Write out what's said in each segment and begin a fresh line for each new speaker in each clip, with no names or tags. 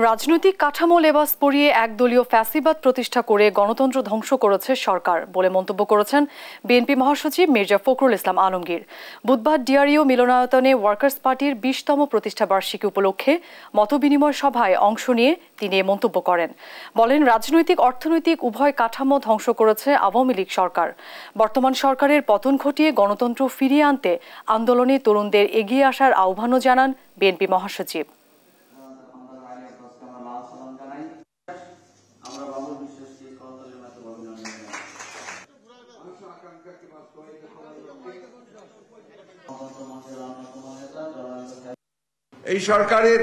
রাজনৈতিক কাঠামো লেবাস পরিয়ে একদলীয় ফ্যাসিবাদ প্রতিষ্ঠা করে গণতন্ত্র ধ্বংস করেছে সরকার বলে মন্তব্য করেছেন বিএনপি মহাসচিব মির্জা ফখরুল ইসলাম আলমগীর। বুধবার ডিআরইউ মিলনায়তনে ওয়ার্কার্স পার্টির ২০তম প্রতিষ্ঠাবার্ষিকী উপলক্ষে মতবিনিময় সভায় অংশ নিয়ে তিনি এ মন্তব্য করেন। বলেন, রাজনৈতিক অর্থনৈতিক উভয় কাঠামো ধ্বংস করেছে আওয়ামী লীগ সরকার। বর্তমান সরকারের পতন ঘটিয়ে গণতন্ত্র ফিরিয়ে আনতে আন্দোলনে তরুণদের এগিয়ে আসার আহ্বানও জানান বিএনপি মহাসচিব।
এই সরকারের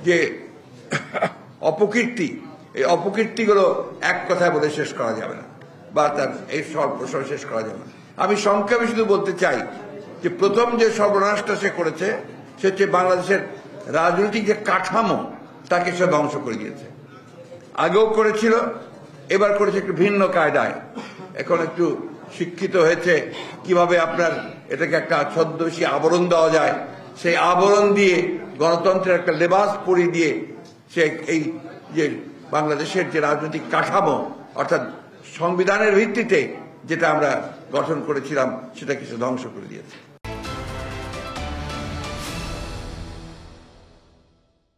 যে অপকীর্তি, এই অপকীর্তিগুলো এক কথায় বলে শেষ করা যাবে না, বা তার এই সর্বস্ব শেষ করা যাবে না। আমি সংক্ষেপে শুধু বলতে চাই যে প্রথম যে সর্বনাশটা সে করেছে সে হচ্ছে বাংলাদেশের রাজনৈতিক যে কাঠামো তাকে সে ধ্বংস করে দিয়েছে। আগেও করেছিল, এবার করেছে একটু ভিন্ন কায়দায়। এখন একটু শিক্ষিত হয়েছে কিভাবে আপনার এটাকে একটা ছদ্মবেশী আবরণ দেওয়া যায়, সেই আবরণ দিয়ে গণতন্ত্রের একটা লেবাস পরিয়ে দিয়ে সে এই যে বাংলাদেশের যে রাজনৈতিক কাঠামো অর্থাৎ সংবিধানের ভিত্তিতে যেটা আমরা গঠন করেছিলাম সেটাকে সে ধ্বংস করে দিয়েছে।